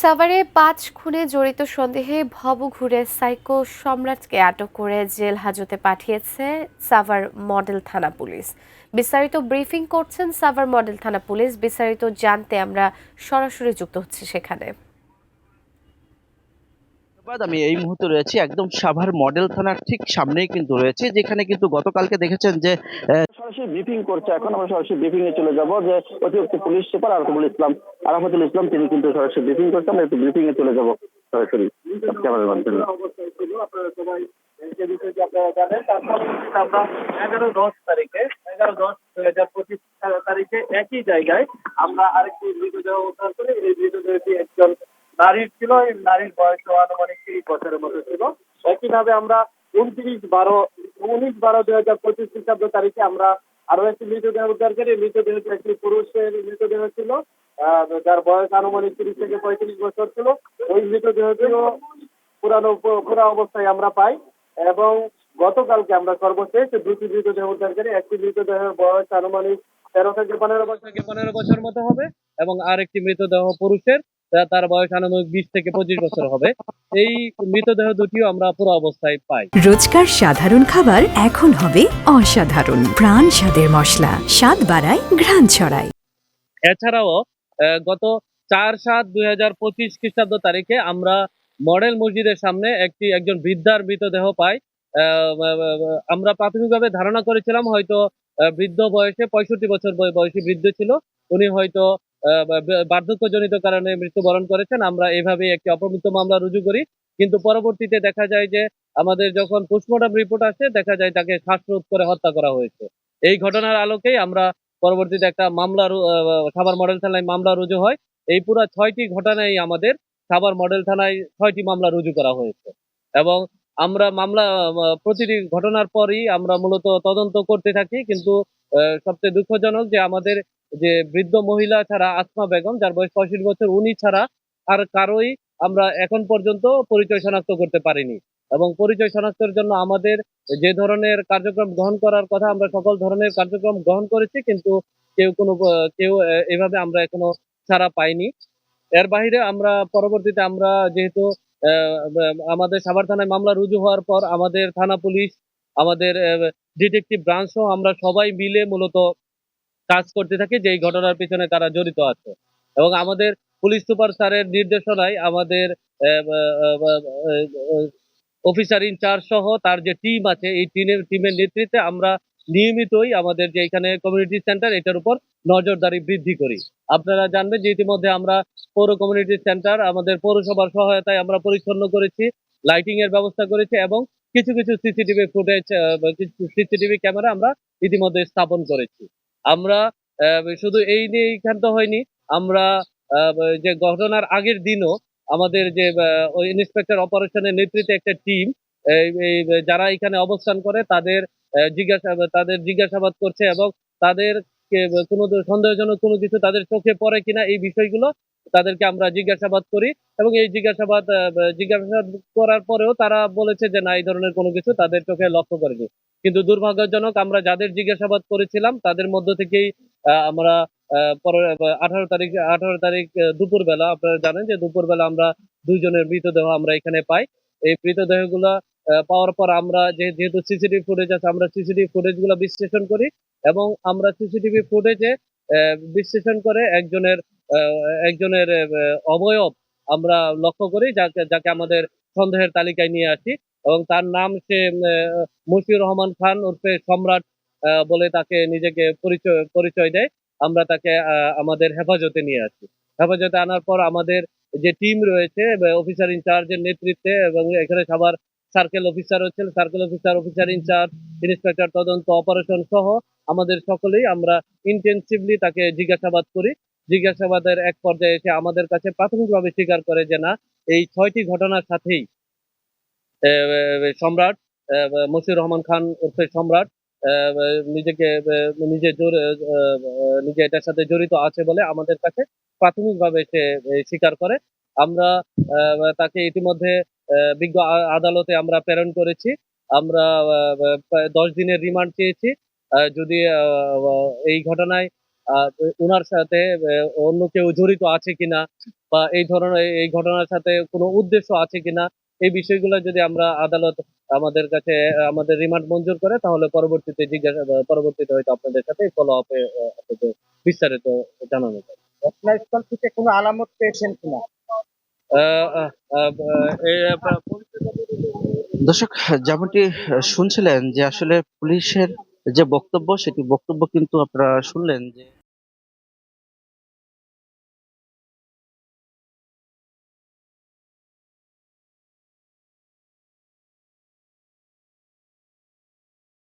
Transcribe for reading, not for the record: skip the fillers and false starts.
সাভারে ৫ খুনে জড়িত সন্দেহে ভবঘুরে সাইকো সম্রাটকে আটক করে জেল হাজতে পাঠিয়েছে সাভার মডেল থানা পুলিশ। বিস্তারিত ব্রিফিং করছেন সাভার মডেল থানা পুলিশ। বিস্তারিত জানতে আমরা সরাসরি যুক্ত হচ্ছি সেখানে। আমি এই মুহূর্তে রয়েছি একদম সাভার মডেল থানার ঠিক সামনেই কিন্তু রয়েছে, যেখানে কিন্তু গতকালকে দেখেছেন যে সরাসরি ব্রিফিং করছে। এখন আমরা সরাসরি ব্রিফিং এ চলে যাব, যে অতিরিক্ত পুলিশ সুপার আরাফাতুল ইসলাম তিনি কিন্তু সরাসরি ব্রিফিং করছেন। আমরা একটু ব্রিফিং এ চলে যাব সরাসরি ক্যামেরার মাধ্যমে। আপনারা সবাই যে বিষয়টি আপনারা জানেন, তারপরে আমরা 11/10 তারিখে 11/10/2025 তারিখে একই জায়গায় আমরা আরেকটি মৃতদেহ উদ্ধার করি। এই মৃতদেহটি একজন নারীর ছিল। এই নারীর বয়স আনুমানিক 30 বছরের মতো ছিল। একইভাবে আমরা 19/12/2025 খ্রিস্টাব্দ তারিখে আমরা আরো একটি মৃতদেহ উদ্ধার করি। মৃতদেহটি একটি পুরুষের মৃতদেহ ছিল, যার বয়স আনুমানিক 30 থেকে 35 বছর ছিল। ওই মৃতদেহটিও পুরা অবস্থায় আমরা পাই। এবং গতকালকে আমরা সর্বশেষ দুটি মৃতদেহ উদ্ধার করি। একটি মৃতদেহের বয়স আনুমানিক 13 থেকে 15 বছর মতো হবে, এবং আর একটি মৃতদেহ পুরুষের, তার বয়স আনুমানিক 20 থেকে 25 বছর হবে। এই মৃতদেহ দুটিও আমরা পুরো অবস্থায় পাই। রোজকার সাধারণ খাবার এখন হবে অসাধারণ। প্রাণ স্বাদের মশলা, স্বাদ বাড়ায়, ঘ্রাণ ছড়ায়। এছাড়াও গত 4/7/2025 খ্রিস্টাব্দ তারিখে আমরা মডেল মসজিদের সামনে একজন বৃদ্ধার মৃতদেহ পাই। আমরা প্রাথমিকভাবে ধারণা করেছিলাম হয়তো বৃদ্ধ বয়সে 65 বছর বয়সী বৃদ্ধ ছিল, উনি হয়তো বার্ধক্যজনিত কারণে মৃত্যুবরণ করেছেন। আমরা এভাবেই একটি অপমৃত্যু মামলা রুজু করি, কিন্তু পরবর্তীতে দেখা যায় যে আমাদের যখন পোস্টমর্টম রিপোর্ট আসে, দেখা যায় তাকে শ্বাসরোধ করে হত্যা করা হয়েছে। এই ঘটনার আলোকেই আমরা পরবর্তীতে একটা মামলা সাভার মডেল থানায় মামলা রুজু হয়। এই পুরা 6টি ঘটনায় আমাদের সাভার মডেল থানায় 6টি মামলা রুজু করা হয়েছে। এবং আমরা মামলা প্রতিটি ঘটনার পরই আমরা মূলত তদন্ত করতে থাকি, কিন্তু সবচেয়ে দুঃখজনক যে আমাদের যে বৃদ্ধ মহিলা ছাড়া, আসমা বেগম যার বয়স 65 বছর, উনি ছাড়া আর কারোই আমরা এখন পর্যন্ত পরিচয় শনাক্ত করতে পারিনি। এবং পরিচয় শনাক্তের জন্য আমাদের যে ধরনের কার্যক্রম গ্রহণ করার কথা, আমরা সকল ধরনের কার্যক্রম গ্রহণ করেছি, কিন্তু কেউ এভাবে আমরা এখনো ছাড়া পাইনি। এর বাহিরে আমরা পরবর্তীতে আমরা যেহেতু আমাদের সাভার থানায় মামলা রুজু হওয়ার পর আমাদের থানা পুলিশ, আমাদের ডিটেকটিভ ব্রাঞ্চ সহ আমরা সবাই মিলে মূলত কাজ করতে থাকি যে এই ঘটনার পেছনে কারা জড়িত আছে। এবং আমাদের পুলিশ সুপার স্যারের নির্দেশনায় আমাদের অফিসার ইনচার্জ সহ তার যে টিম আছে, এই টিমের নেতৃত্বে আমরা নিয়মিতই আমাদের যে এখানে কমিউনিটি সেন্টার, এটার উপর নজরদারি বৃদ্ধি করি। আপনারা জানবেন যে ইতিমধ্যে আমরা পৌর কমিউনিটি সেন্টার আমাদের পৌরসভার সহায়তায় আমরা পরিচ্ছন্ন করেছি, লাইটিং এর ব্যবস্থা করেছি, এবং কিছু সিসিটিভি ফুটেজ, সিসিটিভি ক্যামেরা আমরা ইতিমধ্যে স্থাপন করেছি। আমরা শুধু এই নিয়েই ক্ষান্ত হয়নি। আমরা যে ঘটনার আগের দিনও আমাদের যে ওই ইন্সপেক্টর অপারেশনের নেতৃত্বে একটা টিম এই যারা এখানে অবস্থান করে তাদের জিজ্ঞাসাবাদ করছে, এবং তাদের কোনো সন্দেহজনক কোনো কিছু তাদের চোখে পড়ে কিনা এই বিষয়গুলো তাদেরকে আমরা জিজ্ঞাসাবাদ করি। এবং এই জিজ্ঞাসাবাদ করার পরেও তারা বলেছে যে না, এই ধরনের কোনো কিছু তাদের চোখে লক্ষ্য করেনি। কিন্তু দুর্ভাগ্যজনক, আমরা যাদের জিজ্ঞাসাবাদ করেছিলাম তাদের মধ্য থেকেই আমরা পরের 18 তারিখ দুপুরবেলা, আপনারা জানেন যে দুপুরবেলা আমরা 2 জনের মৃতদেহ আমরা এখানে পাই। এই মৃতদেহগুলা পাওয়ার পর আমরা যেহেতু সিসিটিভি ফুটেজ আছে, আমরা সিসিটিভি ফুটেজ গুলা বিশ্লেষণ করি, এবং আমরা সিসিটিভি ফুটেজে বিশ্লেষণ করে একজনের অবয়ব আমরা লক্ষ্য করি, যাকে আমাদের সন্দেহের তালিকায় নিয়ে আসি। এবং তার নাম সে মশিউর রহমান খান উর্ফে সম্রাট বলে তাকে নিজেকে পরিচয় দেয়। আমরা তাকে আমাদের হেফাজতে নিয়ে আসি। হেফাজতে আনার পর আমাদের যে টিম রয়েছে অফিসার ইনচার্জের নেতৃত্বে, এবং এখানে সবার সার্কেল অফিসার হচ্ছেন, অফিসার ইনচার্জ, ইন্সপেক্টর তদন্ত অপারেশন সহ আমাদের সকলেই আমরা ইন্টেন্সিভলি তাকে জিজ্ঞাসাবাদ করি। জিজ্ঞাসাবাদের এক পর্যায়ে এসে আমাদের কাছে প্রাথমিকভাবে স্বীকার করে যে না, এই 6টি ঘটনার সাথেই সম্রাট মশিউর রহমান খান উর্ফে সম্রাট নিজেকে নিজে এটার সাথে জড়িত আছে বলে আমাদের কাছে প্রাথমিকভাবে সে স্বীকার করে। আমরা তাকে ইতিমধ্যে বিজ্ঞ আদালতে আমরা প্রেরণ করেছি। আমরা প্রায় 10 দিনের রিমান্ড চেয়েছি। যদি এই ঘটনায় ওনার সাথে অন্য কেউ জড়িত আছে কিনা, বা এই ধরনের এই ঘটনার সাথে কোনো উদ্দেশ্য আছে কিনা, এই বিষয়গুলো যদি আমরা আদালত আমাদের কাছে আমাদের রিমান্ড মঞ্জুর করে, তাহলে পরবর্তীতে হয়তো আপনাদের সাথে ফলো আপে আপনাদের বিস্তারিত জানানো যাবে। ঘটনাস্থল থেকে কোনো আলামত পেয়েছেন কিনা? আহ, আহ, আহ, দর্শক, যেমনটি শুনছিলেন যে আসলে পুলিশের যে বক্তব্য, সেটি বক্তব্য কিন্তু আপনারা শুনলেন যে